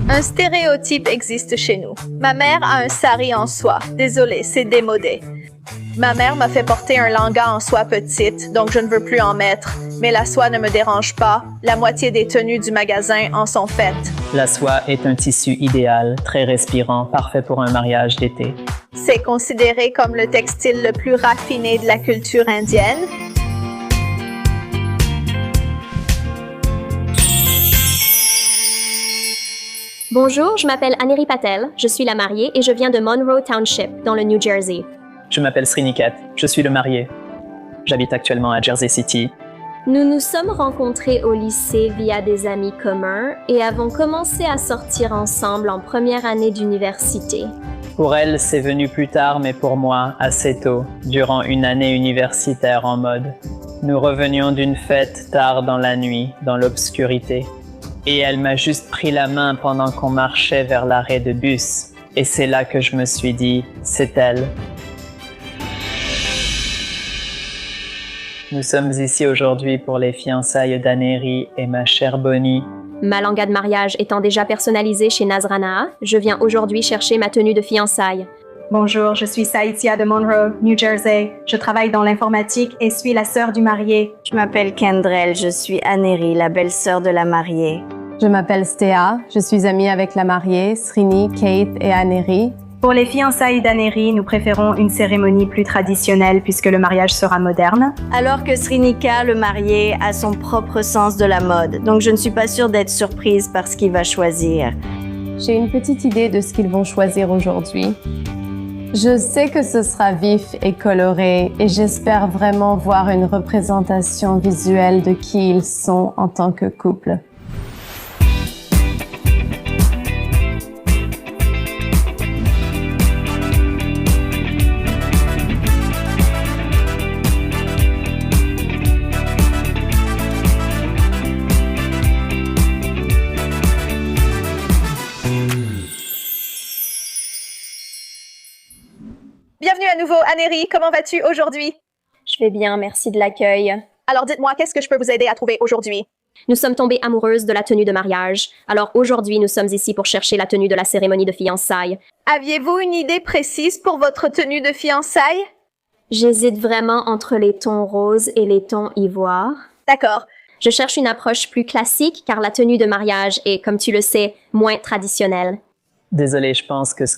Un stéréotype existe chez nous. Ma mère a un sari en soie. Désolée, c'est démodé. Ma mère m'a fait porter un langa en soie petite, donc je ne veux plus en mettre. Mais la soie ne me dérange pas. La moitié des tenues du magasin en sont faites. La soie est un tissu idéal, très respirant, parfait pour un mariage d'été. C'est considéré comme le textile le plus raffiné de la culture indienne. Bonjour, je m'appelle Aneri Patel, je suis la mariée et je viens de Monroe Township, dans le New Jersey. Je m'appelle Sriniket, je suis le marié. J'habite actuellement à Jersey City. Nous nous sommes rencontrés au lycée via des amis communs et avons commencé à sortir ensemble en première année d'université. Pour elle, c'est venu plus tard, mais pour moi, assez tôt, durant une année universitaire en mode. Nous revenions d'une fête tard dans la nuit, dans l'obscurité. Et elle m'a juste pris la main pendant qu'on marchait vers l'arrêt de bus. Et c'est là que je me suis dit, c'est elle. Nous sommes ici aujourd'hui pour les fiançailles d'Aneri et ma chère Bonnie. Ma langa de mariage étant déjà personnalisée chez Nazranaa, je viens aujourd'hui chercher ma tenue de fiançailles. Bonjour, je suis Saïtia de Monroe, New Jersey. Je travaille dans l'informatique et suis la sœur du marié. Je m'appelle Kendrell, je suis Aneri, la belle-sœur de la mariée. Je m'appelle Stea, je suis amie avec la mariée, Srini, Kate et Aneri. Pour les fiançailles d'Aneri, nous préférons une cérémonie plus traditionnelle puisque le mariage sera moderne. Alors que Srinika, le marié, a son propre sens de la mode, donc je ne suis pas sûre d'être surprise par ce qu'il va choisir. J'ai une petite idée de ce qu'ils vont choisir aujourd'hui. Je sais que ce sera vif et coloré et j'espère vraiment voir une représentation visuelle de qui ils sont en tant que couple. Bienvenue à nouveau, Aneri. Comment vas-tu aujourd'hui? Je vais bien, merci de l'accueil. Alors dites-moi, qu'est-ce que je peux vous aider à trouver aujourd'hui? Nous sommes tombées amoureuses de la tenue de mariage. Alors aujourd'hui, nous sommes ici pour chercher la tenue de la cérémonie de fiançailles. Aviez-vous une idée précise pour votre tenue de fiançailles? J'hésite vraiment entre les tons roses et les tons ivoire. D'accord. Je cherche une approche plus classique car la tenue de mariage est, comme tu le sais, moins traditionnelle. Désolé, je pense que ce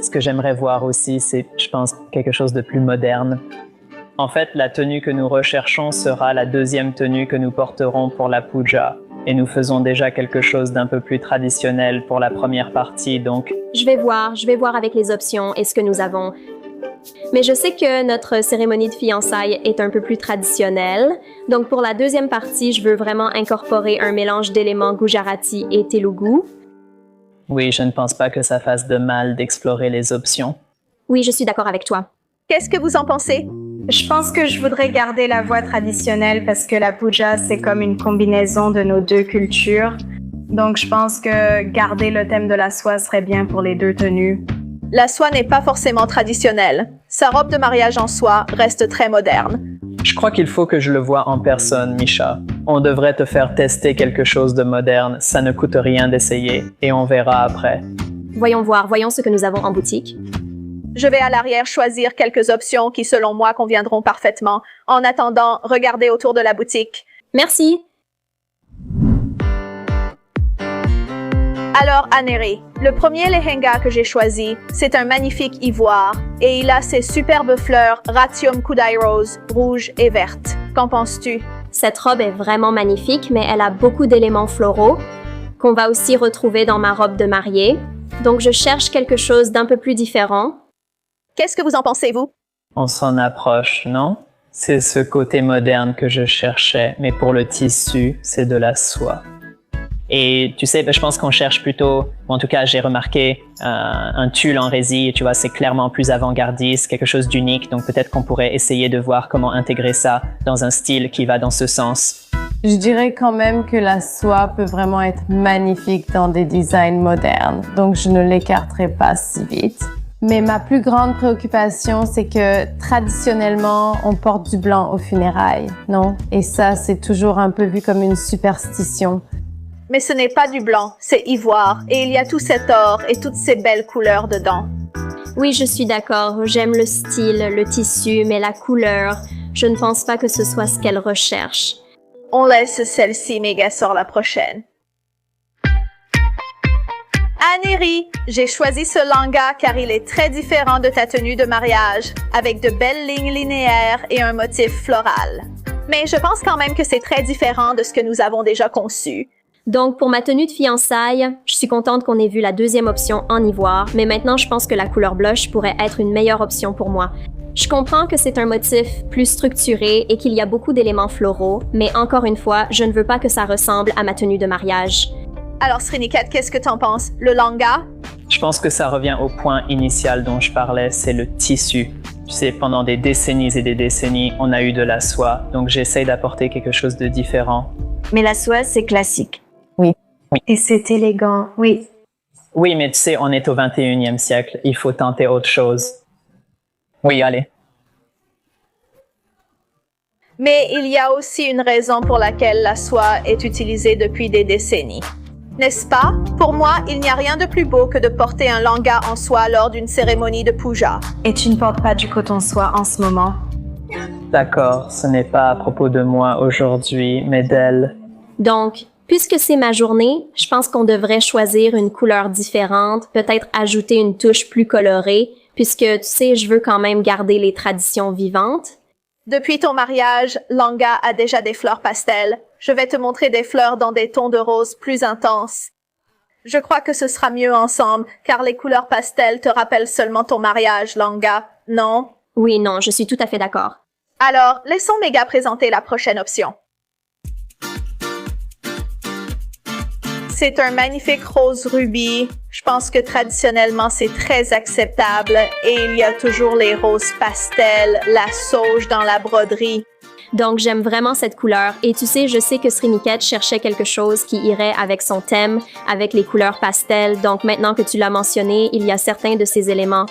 que j'aimerais voir aussi, c'est, je pense, quelque chose de plus moderne. En fait, la tenue que nous recherchons sera la deuxième tenue que nous porterons pour la puja. Et nous faisons déjà quelque chose d'un peu plus traditionnel pour la première partie, donc... Je vais voir avec les options et ce que nous avons. Mais je sais que notre cérémonie de fiançailles est un peu plus traditionnelle. Donc pour la deuxième partie, je veux vraiment incorporer un mélange d'éléments Gujarati et Telugu. Oui, je ne pense pas que ça fasse de mal d'explorer les options. Oui, je suis d'accord avec toi. Qu'est-ce que vous en pensez? Je pense que je voudrais garder la voie traditionnelle parce que la puja, c'est comme une combinaison de nos deux cultures. Donc je pense que garder le thème de la soie serait bien pour les deux tenues. La soie n'est pas forcément traditionnelle. Sa robe de mariage en soie reste très moderne. Je crois qu'il faut que je le voie en personne, Misha. On devrait te faire tester quelque chose de moderne, ça ne coûte rien d'essayer, et on verra après. Voyons ce que nous avons en boutique. Je vais à l'arrière choisir quelques options qui, selon moi, conviendront parfaitement. En attendant, regardez autour de la boutique. Merci. Alors, Aneri, le premier lehenga que j'ai choisi, c'est un magnifique ivoire et il a ces superbes fleurs Ratium Kudai Rose, rouge et verte. Qu'en penses-tu? Cette robe est vraiment magnifique, mais elle a beaucoup d'éléments floraux qu'on va aussi retrouver dans ma robe de mariée. Donc, je cherche quelque chose d'un peu plus différent. Qu'est-ce que vous en pensez, vous? On s'en approche, non? C'est ce côté moderne que je cherchais, mais pour le tissu, c'est de la soie. Et tu sais, je pense qu'on cherche plutôt, ou en tout cas j'ai remarqué, un tulle en résille, tu vois, c'est clairement plus avant-gardiste, quelque chose d'unique, donc peut-être qu'on pourrait essayer de voir comment intégrer ça dans un style qui va dans ce sens. Je dirais quand même que la soie peut vraiment être magnifique dans des designs modernes, donc je ne l'écarterai pas si vite. Mais ma plus grande préoccupation, c'est que traditionnellement, on porte du blanc aux funérailles, non? Et ça, c'est toujours un peu vu comme une superstition. Mais ce n'est pas du blanc, c'est ivoire, et il y a tout cet or et toutes ces belles couleurs dedans. Oui, je suis d'accord. J'aime le style, le tissu, mais la couleur, je ne pense pas que ce soit ce qu'elle recherche. On laisse celle-ci méga sur la prochaine. Anéry, j'ai choisi ce langa car il est très différent de ta tenue de mariage, avec de belles lignes linéaires et un motif floral. Mais je pense quand même que c'est très différent de ce que nous avons déjà conçu. Donc, pour ma tenue de fiançailles, je suis contente qu'on ait vu la deuxième option en ivoire, mais maintenant je pense que la couleur blush pourrait être une meilleure option pour moi. Je comprends que c'est un motif plus structuré et qu'il y a beaucoup d'éléments floraux, mais encore une fois, je ne veux pas que ça ressemble à ma tenue de mariage. Alors, Sriniket, qu'est-ce que t'en penses? Le langa? Je pense que ça revient au point initial dont je parlais, c'est le tissu. Tu sais, pendant des décennies et des décennies, on a eu de la soie, donc j'essaye d'apporter quelque chose de différent. Mais la soie, c'est classique. Et c'est élégant, oui. Oui, mais tu sais, on est au 21e siècle, il faut tenter autre chose. Oui, allez. Mais il y a aussi une raison pour laquelle la soie est utilisée depuis des décennies. N'est-ce pas? Pour moi, il n'y a rien de plus beau que de porter un langa en soie lors d'une cérémonie de puja. Et tu ne portes pas du coton soie en ce moment. D'accord, ce n'est pas à propos de moi aujourd'hui, mais d'elle. Donc, puisque c'est ma journée, je pense qu'on devrait choisir une couleur différente, peut-être ajouter une touche plus colorée, puisque, tu sais, je veux quand même garder les traditions vivantes. Depuis ton mariage, langa a déjà des fleurs pastel. Je vais te montrer des fleurs dans des tons de rose plus intenses. Je crois que ce sera mieux ensemble, car les couleurs pastel te rappellent seulement ton mariage, langa, non? Oui, non, je suis tout à fait d'accord. Alors, laissons Méga présenter la prochaine option. C'est un magnifique rose rubis. Je pense que traditionnellement, c'est très acceptable et il y a toujours les roses pastels, la sauge dans la broderie. Donc, j'aime vraiment cette couleur. Et tu sais, je sais que Sriniket cherchait quelque chose qui irait avec son thème, avec les couleurs pastel. Donc, maintenant que tu l'as mentionné, il y a certains de ces éléments.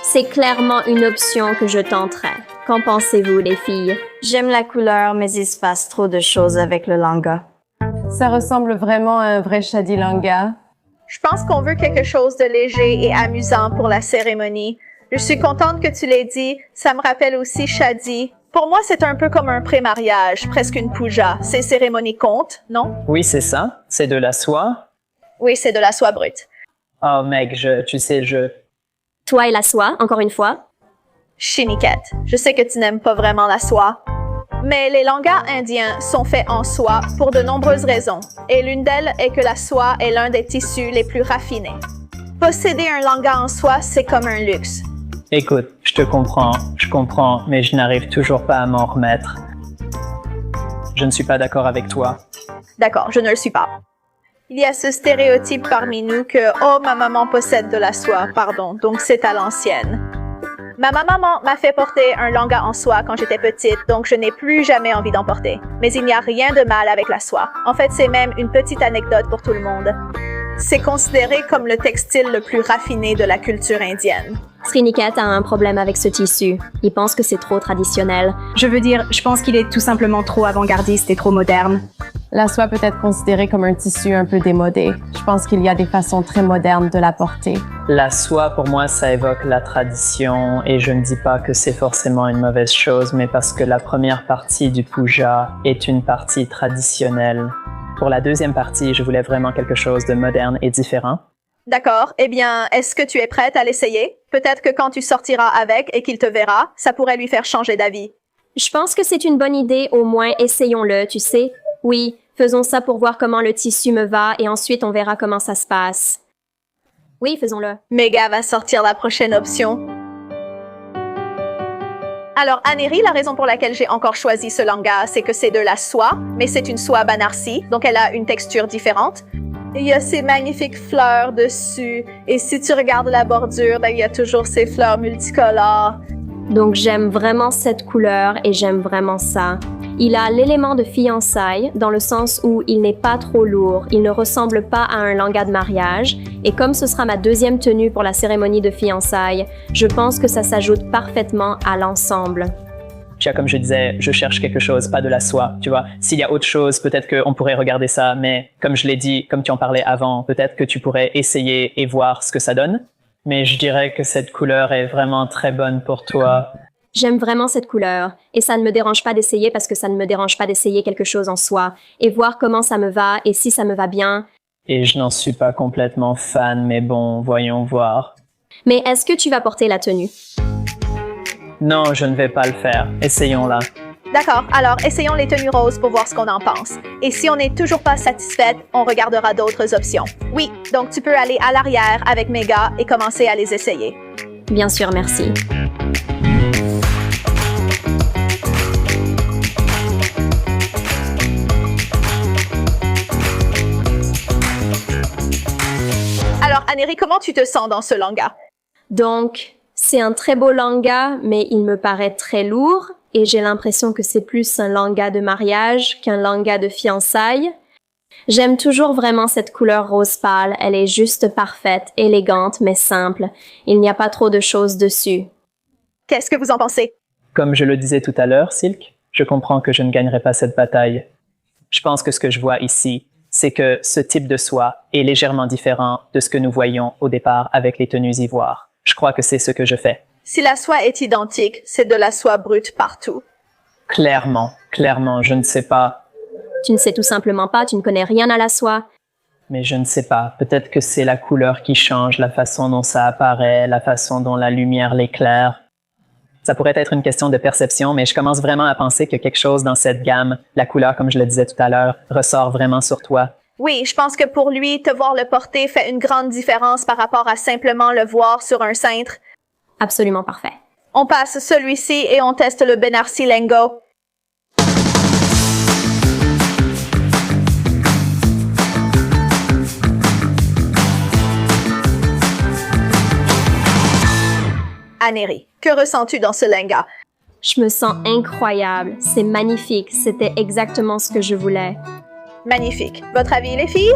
C'est clairement une option que je tenterai. Qu'en pensez-vous, les filles? J'aime la couleur, mais il se passe trop de choses avec le langa. Ça ressemble vraiment à un vrai shadi langa. Je pense qu'on veut quelque chose de léger et amusant pour la cérémonie. Je suis contente que tu l'aies dit. Ça me rappelle aussi shadi. Pour moi, c'est un peu comme un pré-mariage, presque une puja. Ces cérémonies comptent, non? Oui, c'est ça. C'est de la soie. Oui, c'est de la soie brute. Oh, mec, tu sais, Toi et la soie, encore une fois. Sriniket, je sais que tu n'aimes pas vraiment la soie. Mais les langas indiens sont faits en soie pour de nombreuses raisons, et l'une d'elles est que la soie est l'un des tissus les plus raffinés. Posséder un langa en soie, c'est comme un luxe. Écoute, je comprends, mais je n'arrive toujours pas à m'en remettre. Je ne suis pas d'accord avec toi. D'accord, je ne le suis pas. Il y a ce stéréotype parmi nous que « Oh, ma maman possède de la soie, pardon, donc c'est à l'ancienne ». Ma maman m'a fait porter un langa en soie quand j'étais petite, donc je n'ai plus jamais envie d'en porter. Mais il n'y a rien de mal avec la soie. En fait, c'est même une petite anecdote pour tout le monde. C'est considéré comme le textile le plus raffiné de la culture indienne. Sriniket a un problème avec ce tissu. Il pense que c'est trop traditionnel. Je veux dire, je pense qu'il est tout simplement trop avant-gardiste et trop moderne. La soie peut être considérée comme un tissu un peu démodé. Je pense qu'il y a des façons très modernes de la porter. La soie, pour moi, ça évoque la tradition et je ne dis pas que c'est forcément une mauvaise chose, mais parce que la première partie du puja est une partie traditionnelle. Pour la deuxième partie, je voulais vraiment quelque chose de moderne et différent. D'accord. Eh bien, est-ce que tu es prête à l'essayer? Peut-être que quand tu sortiras avec et qu'il te verra, ça pourrait lui faire changer d'avis. Je pense que c'est une bonne idée, au moins essayons-le, tu sais. Oui, faisons ça pour voir comment le tissu me va et ensuite on verra comment ça se passe. Oui, faisons-le. Méga va sortir la prochaine option. Alors, Anéry, la raison pour laquelle j'ai encore choisi ce langa, c'est que c'est de la soie, mais c'est une soie banarsi, donc elle a une texture différente. Il y a ces magnifiques fleurs dessus, et si tu regardes la bordure, il y a toujours ces fleurs multicolores. Donc j'aime vraiment cette couleur et j'aime vraiment ça. Il a l'élément de fiançailles dans le sens où il n'est pas trop lourd, il ne ressemble pas à un langa de mariage et comme ce sera ma deuxième tenue pour la cérémonie de fiançailles, je pense que ça s'ajoute parfaitement à l'ensemble. Tu vois, comme je disais, je cherche quelque chose, pas de la soie, tu vois. S'il y a autre chose, peut-être qu'on pourrait regarder ça, mais comme je l'ai dit, comme tu en parlais avant, peut-être que tu pourrais essayer et voir ce que ça donne. Mais je dirais que cette couleur est vraiment très bonne pour toi. J'aime vraiment cette couleur et ça ne me dérange pas d'essayer parce que ça ne me dérange pas d'essayer quelque chose en soi et voir comment ça me va et si ça me va bien. Et je n'en suis pas complètement fan, mais bon, voyons voir. Mais est-ce que tu vas porter la tenue? Non, je ne vais pas le faire. Essayons-la. D'accord, alors essayons les tenues roses pour voir ce qu'on en pense. Et si on n'est toujours pas satisfaite, on regardera d'autres options. Oui, donc tu peux aller à l'arrière avec mes gars et commencer à les essayer. Bien sûr, merci. Alors, Anéry, comment tu te sens dans ce langa? Donc, c'est un très beau langa, mais il me paraît très lourd et j'ai l'impression que c'est plus un langa de mariage qu'un langa de fiançailles. J'aime toujours vraiment cette couleur rose pâle, elle est juste parfaite, élégante mais simple. Il n'y a pas trop de choses dessus. Qu'est-ce que vous en pensez? Comme je le disais tout à l'heure, Silk, je comprends que je ne gagnerai pas cette bataille. Je pense que ce que je vois ici, c'est que ce type de soie est légèrement différent de ce que nous voyions au départ avec les tenues ivoires. Je crois que c'est ce que je fais. Si la soie est identique, c'est de la soie brute partout. Clairement, je ne sais pas. Tu ne sais tout simplement pas, tu ne connais rien à la soie. Mais je ne sais pas. Peut-être que c'est la couleur qui change, la façon dont ça apparaît, la façon dont la lumière l'éclaire. Ça pourrait être une question de perception, mais je commence vraiment à penser que quelque chose dans cette gamme, la couleur, comme je le disais tout à l'heure, ressort vraiment sur toi. Oui, je pense que pour lui, te voir le porter fait une grande différence par rapport à simplement le voir sur un cintre. Absolument parfait. On passe celui-ci et on teste le Benarsi Lengo. Anéry, que ressens-tu dans ce lenga? Je me sens incroyable, c'est magnifique, c'était exactement ce que je voulais. Magnifique. Votre avis, les filles?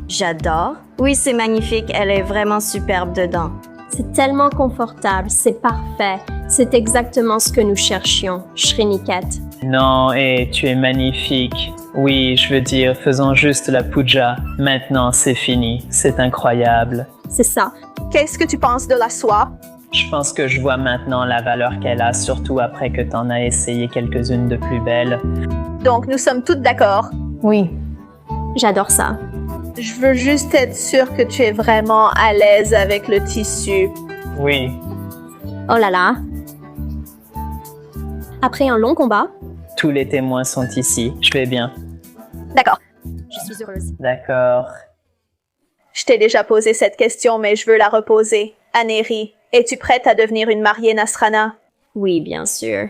J'adore. Oui, c'est magnifique. Elle est vraiment superbe dedans. C'est tellement confortable, c'est parfait. C'est exactement ce que nous cherchions, Shriniket. Non, et tu es magnifique. Oui, je veux dire, faisons juste la puja. Maintenant, c'est fini. C'est incroyable. C'est ça. Qu'est-ce que tu penses de la soie? Je pense que je vois maintenant la valeur qu'elle a, surtout après que tu en as essayé quelques-unes de plus belles. Donc, nous sommes toutes d'accord. Oui. J'adore ça. Je veux juste être sûre que tu es vraiment à l'aise avec le tissu. Oui. Oh là là. Après un long combat, Tous les témoins sont ici. Je vais bien. D'accord. je suis heureuse. D'accord. Je t'ai déjà posé cette question, mais je veux la reposer. Anéry, es-tu prête à devenir une mariée Nasrana? Oui, bien sûr.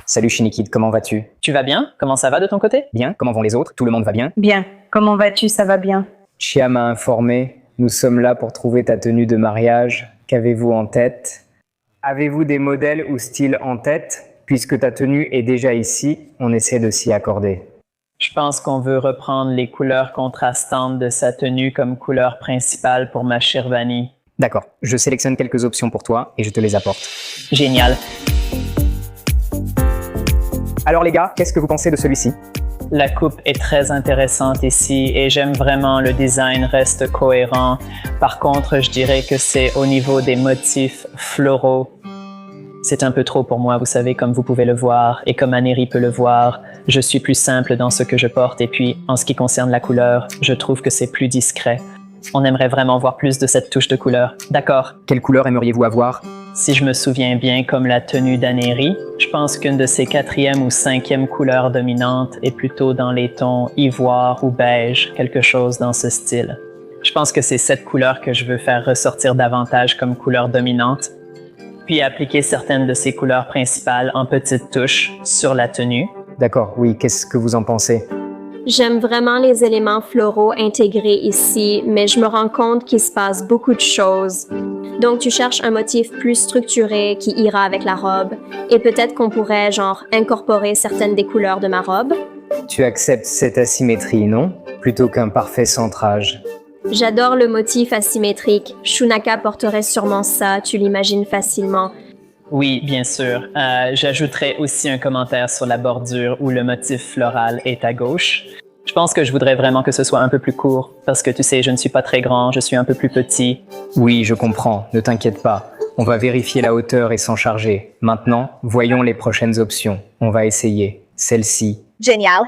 Salut Shinikid, comment vas-tu? Tu vas bien? Comment ça va de ton côté? Bien, comment vont les autres? Tout le monde va bien? Bien. Comment vas-tu? Ça va bien. Chia m'a informé, nous sommes là pour trouver ta tenue de mariage. Qu'avez-vous en tête? Avez-vous des modèles ou styles en tête? Puisque ta tenue est déjà ici, on essaie de s'y accorder. Je pense qu'on veut reprendre les couleurs contrastantes de sa tenue comme couleur principale pour ma Shirvani. D'accord, je sélectionne quelques options pour toi et je te les apporte. Génial. Alors les gars, qu'est-ce que vous pensez de celui-ci? La coupe est très intéressante ici et j'aime vraiment le design reste cohérent. Par contre, je dirais que c'est au niveau des motifs floraux. C'est un peu trop pour moi, vous savez, comme vous pouvez le voir et comme Anéry peut le voir. Je suis plus simple dans ce que je porte et puis, en ce qui concerne la couleur, je trouve que c'est plus discret. On aimerait vraiment voir plus de cette touche de couleur. D'accord. Quelle couleur aimeriez-vous avoir? Si je me souviens bien, comme la tenue d'Anéry, je pense qu'une de ses 4e ou 5e couleurs dominantes est plutôt dans les tons ivoire ou beige, quelque chose dans ce style. Je pense que c'est cette couleur que je veux faire ressortir davantage comme couleur dominante, puis appliquer certaines de ces couleurs principales en petites touches sur la tenue. D'accord, oui, qu'est-ce que vous en pensez? J'aime vraiment les éléments floraux intégrés ici, mais je me rends compte qu'il se passe beaucoup de choses. Donc, tu cherches un motif plus structuré qui ira avec la robe, et peut-être qu'on pourrait, incorporer certaines des couleurs de ma robe. Tu acceptes cette asymétrie, non? Plutôt qu'un parfait centrage. J'adore le motif asymétrique. Shunaka porterait sûrement ça, tu l'imagines facilement. Oui, bien sûr. J'ajouterai aussi un commentaire sur la bordure où le motif floral est à gauche. Je pense que je voudrais vraiment que ce soit un peu plus court, parce que tu sais, je ne suis pas très grand, je suis un peu plus petit. Oui, je comprends, ne t'inquiète pas. On va vérifier la hauteur et s'en charger. Maintenant, voyons les prochaines options. On va essayer. Celle-ci. Génial.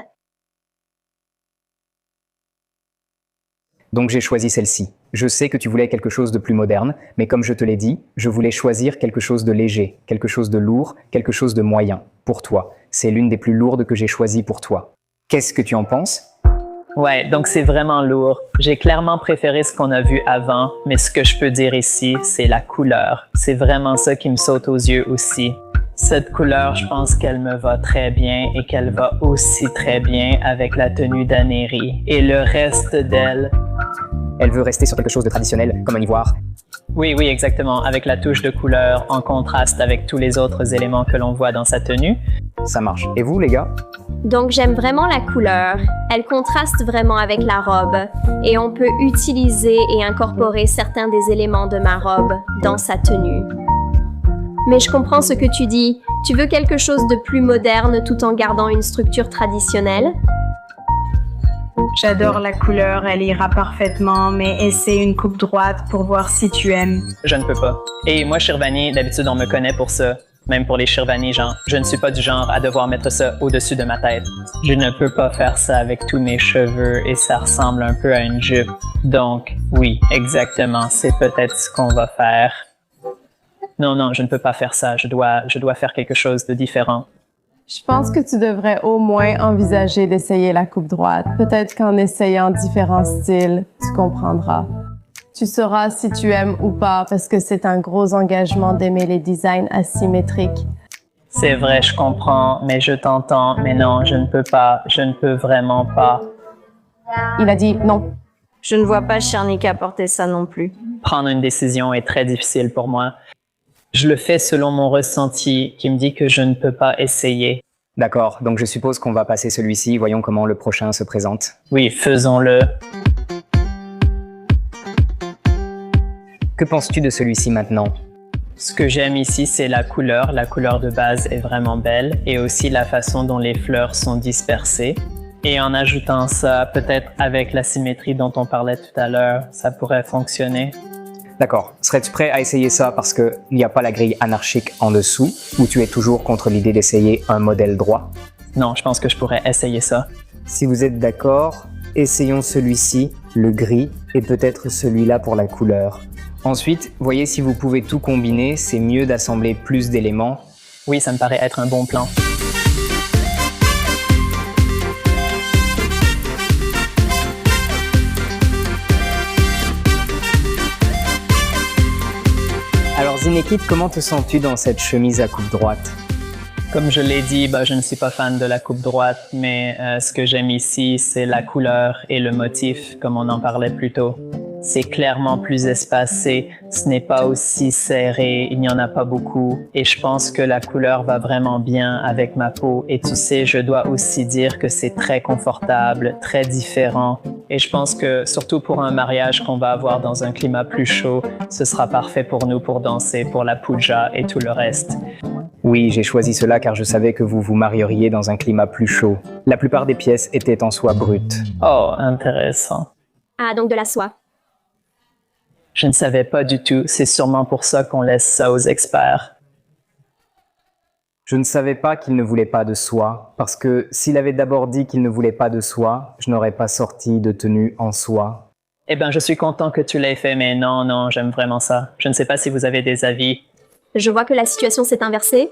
Donc j'ai choisi celle-ci. Je sais que tu voulais quelque chose de plus moderne, mais comme je te l'ai dit, je voulais choisir quelque chose de léger, quelque chose de lourd, quelque chose de moyen, pour toi. C'est l'une des plus lourdes que j'ai choisies pour toi. Qu'est-ce que tu en penses? Ouais, donc c'est vraiment lourd. J'ai clairement préféré ce qu'on a vu avant, mais ce que je peux dire ici, c'est la couleur. C'est vraiment ça qui me saute aux yeux aussi. Cette couleur, je pense qu'elle me va très bien et qu'elle va aussi très bien avec la tenue d'Anéry. Et le reste d'elle... Elle veut rester sur quelque chose de traditionnel, comme un ivoire. Oui, exactement, avec la touche de couleur en contraste avec tous les autres éléments que l'on voit dans sa tenue. Ça marche. Et vous, les gars? Donc j'aime vraiment la couleur. Elle contraste vraiment avec la robe et on peut utiliser et incorporer certains des éléments de ma robe dans sa tenue. Mais je comprends ce que tu dis. Tu veux quelque chose de plus moderne tout en gardant une structure traditionnelle? J'adore la couleur, elle ira parfaitement, mais essaie une coupe droite pour voir si tu aimes. Je ne peux pas. Et moi, Shirvani, d'habitude, on me connaît pour ça. Même pour les Shirvani, genre, je ne suis pas du genre à devoir mettre ça au-dessus de ma tête. Je ne peux pas faire ça avec tous mes cheveux et ça ressemble un peu à une jupe. Donc, oui, exactement, c'est peut-être ce qu'on va faire. Non, je ne peux pas faire ça. Je dois faire quelque chose de différent. Je pense que tu devrais au moins envisager d'essayer la coupe droite. Peut-être qu'en essayant différents styles, tu comprendras. Tu sauras si tu aimes ou pas parce que c'est un gros engagement d'aimer les designs asymétriques. C'est vrai, je comprends, mais je t'entends. Mais non, je ne peux pas. Je ne peux vraiment pas. Il a dit non. Je ne vois pas Sharnika porter ça non plus. Prendre une décision est très difficile pour moi. Je le fais selon mon ressenti qui me dit que je ne peux pas essayer. D'accord, donc je suppose qu'on va passer celui-ci. Voyons comment le prochain se présente. Oui, faisons-le. Que penses-tu de celui-ci maintenant? Ce que j'aime ici, c'est la couleur. La couleur de base est vraiment belle et aussi la façon dont les fleurs sont dispersées. Et en ajoutant ça, peut-être avec la symétrie dont on parlait tout à l'heure, ça pourrait fonctionner. D'accord. Serais-tu prêt à essayer ça parce qu'il n'y a pas la grille anarchique en dessous ou tu es toujours contre l'idée d'essayer un modèle droit? Non, je pense que je pourrais essayer ça. Si vous êtes d'accord, essayons celui-ci, le gris, et peut-être celui-là pour la couleur. Ensuite, voyez si vous pouvez tout combiner, c'est mieux d'assembler plus d'éléments. Oui, ça me paraît être un bon plan. Alors Zinekit, comment te sens-tu dans cette chemise à coupe droite? Comme je l'ai dit, je ne suis pas fan de la coupe droite, mais ce que j'aime ici, c'est la couleur et le motif, comme on en parlait plus tôt. C'est clairement plus espacé, ce n'est pas aussi serré, il n'y en a pas beaucoup, et je pense que la couleur va vraiment bien avec ma peau. Et tu sais, je dois aussi dire que c'est très confortable, très différent, et je pense que surtout pour un mariage qu'on va avoir dans un climat plus chaud, ce sera parfait pour nous pour danser, pour la puja et tout le reste. Oui, j'ai choisi cela car je savais que vous vous marieriez dans un climat plus chaud. La plupart des pièces étaient en soie brute. Oh, intéressant. Ah, donc de la soie. Je ne savais pas du tout, c'est sûrement pour ça qu'on laisse ça aux experts. Je ne savais pas qu'il ne voulait pas de soie, parce que s'il avait d'abord dit qu'il ne voulait pas de soie, je n'aurais pas sorti de tenue en soie. Eh bien, je suis content que tu l'aies fait, mais non, j'aime vraiment ça. Je ne sais pas si vous avez des avis. Je vois que la situation s'est inversée.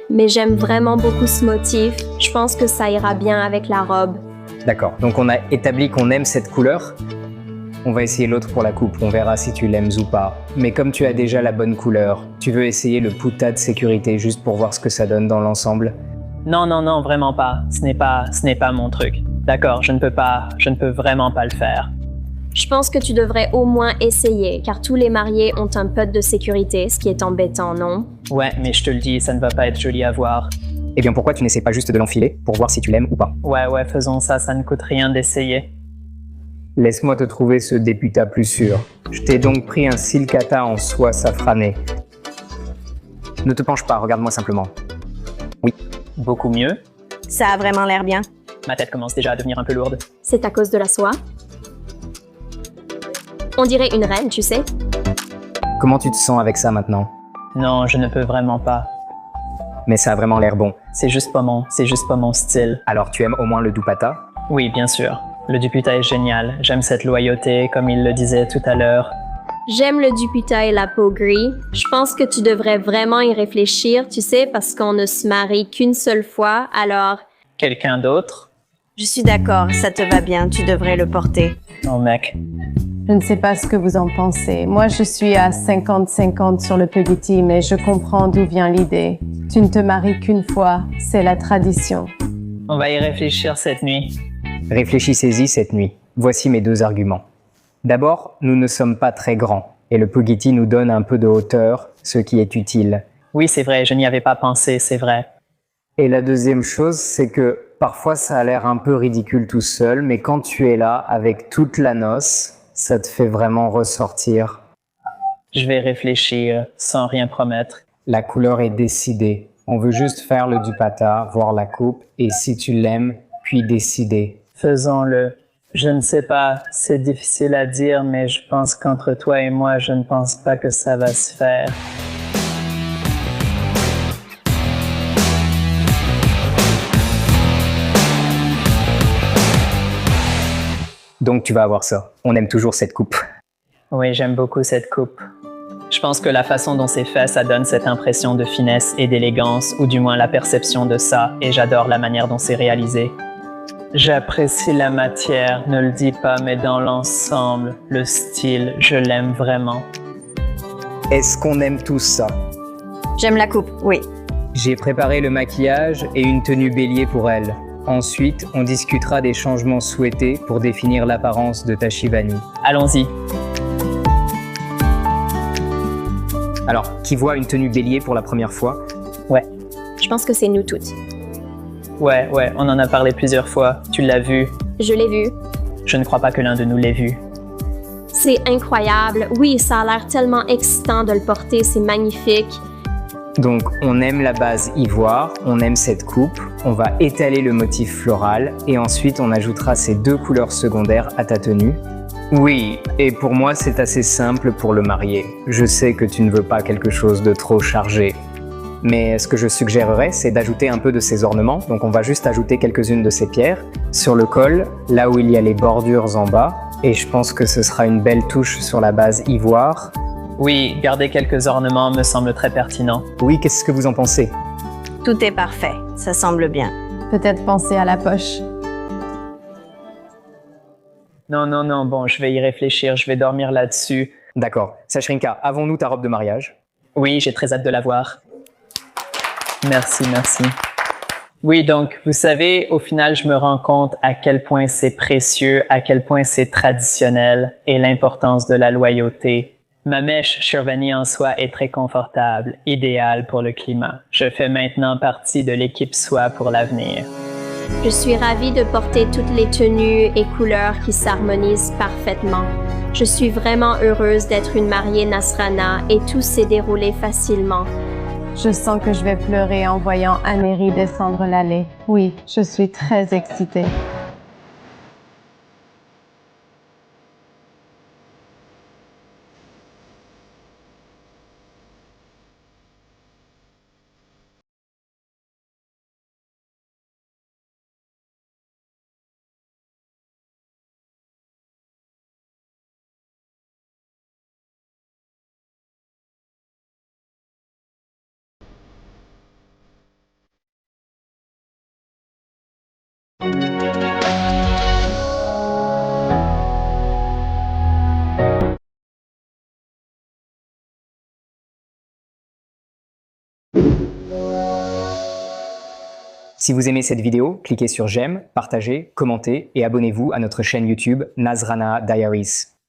Mais j'aime vraiment beaucoup ce motif. Je pense que ça ira bien avec la robe. D'accord, donc on a établi qu'on aime cette couleur. On va essayer l'autre pour la coupe, on verra si tu l'aimes ou pas. Mais comme tu as déjà la bonne couleur, tu veux essayer le puta de sécurité juste pour voir ce que ça donne dans l'ensemble? Non, vraiment pas. Ce n'est pas mon truc. D'accord, je ne peux vraiment pas le faire. Je pense que tu devrais au moins essayer, car tous les mariés ont un putt de sécurité, ce qui est embêtant, non? Ouais, mais je te le dis, ça ne va pas être joli à voir. Eh bien pourquoi tu n'essaies pas juste de l'enfiler pour voir si tu l'aimes ou pas? Ouais, faisons ça, ça ne coûte rien d'essayer. Laisse-moi te trouver ce députa plus sûr. Je t'ai donc pris un silkata en soie safranée. Ne te penche pas, regarde-moi simplement. Oui. Beaucoup mieux. Ça a vraiment l'air bien. Ma tête commence déjà à devenir un peu lourde. C'est à cause de la soie. On dirait une reine, tu sais. Comment tu te sens avec ça maintenant? Non, je ne peux vraiment pas. Mais ça a vraiment l'air bon. C'est juste pas mon style. Alors tu aimes au moins le dupatta? Oui, bien sûr. Le dupatta est génial. J'aime cette loyauté, comme il le disait tout à l'heure. J'aime le dupatta et la peau gris. Je pense que tu devrais vraiment y réfléchir, tu sais, parce qu'on ne se marie qu'une seule fois, alors... Quelqu'un d'autre? Je suis d'accord, ça te va bien, tu devrais le porter. Oh mec. Je ne sais pas ce que vous en pensez. Moi, je suis à 50-50 sur le Pugiti, mais je comprends d'où vient l'idée. Tu ne te maries qu'une fois, c'est la tradition. On va y réfléchir cette nuit. Réfléchissez-y cette nuit. Voici mes 2 arguments. D'abord, nous ne sommes pas très grands, et le Pugiti nous donne un peu de hauteur, ce qui est utile. Oui, c'est vrai, je n'y avais pas pensé, c'est vrai. Et la deuxième chose, c'est que parfois ça a l'air un peu ridicule tout seul, mais quand tu es là avec toute la noce, ça te fait vraiment ressortir. Je vais réfléchir sans rien promettre. La couleur est décidée. On veut juste faire le dupatta, voir la coupe, et si tu l'aimes, puis décider. Faisons-le. Je ne sais pas, c'est difficile à dire, mais je pense qu'entre toi et moi, je ne pense pas que ça va se faire. Donc tu vas avoir ça. On aime toujours cette coupe. Oui, j'aime beaucoup cette coupe. Je pense que la façon dont c'est fait, ça donne cette impression de finesse et d'élégance, ou du moins la perception de ça, et j'adore la manière dont c'est réalisé. J'apprécie la matière, ne le dis pas, mais dans l'ensemble, le style, je l'aime vraiment. Est-ce qu'on aime tous ça? J'aime la coupe, oui. J'ai préparé le maquillage et une tenue bélier pour elle. Ensuite, on discutera des changements souhaités pour définir l'apparence de ta Shivani. Allons-y. Alors, qui voit une tenue bélier pour la première fois? Ouais. Je pense que c'est nous toutes. Ouais, on en a parlé plusieurs fois. Tu l'as vu. Je l'ai vu. Je ne crois pas que l'un de nous l'ait vu. C'est incroyable. Oui, ça a l'air tellement excitant de le porter, c'est magnifique. Donc, on aime la base ivoire, on aime cette coupe, on va étaler le motif floral et ensuite on ajoutera ces 2 couleurs secondaires à ta tenue. Oui, et pour moi c'est assez simple pour le marié. Je sais que tu ne veux pas quelque chose de trop chargé. Mais ce que je suggérerais, c'est d'ajouter un peu de ces ornements. Donc on va juste ajouter quelques-unes de ces pierres sur le col, là où il y a les bordures en bas. Et je pense que ce sera une belle touche sur la base ivoire. Oui, garder quelques ornements me semble très pertinent. Oui, qu'est-ce que vous en pensez? Tout est parfait, ça semble bien. Peut-être penser à la poche. Non, bon, je vais y réfléchir, je vais dormir là-dessus. D'accord. Sashrinka, avons-nous ta robe de mariage? Oui, j'ai très hâte de la voir. Merci. Oui, donc, vous savez, au final, je me rends compte à quel point c'est précieux, à quel point c'est traditionnel et l'importance de la loyauté. Ma mèche Shirvani en soie est très confortable, idéale pour le climat. Je fais maintenant partie de l'équipe soie pour l'avenir. Je suis ravie de porter toutes les tenues et couleurs qui s'harmonisent parfaitement. Je suis vraiment heureuse d'être une mariée Nasrana et tout s'est déroulé facilement. Je sens que je vais pleurer en voyant Anéri descendre l'allée. Oui, je suis très excitée. Si vous aimez cette vidéo, cliquez sur j'aime, partagez, commentez et abonnez-vous à notre chaîne YouTube Nazrana Diaries.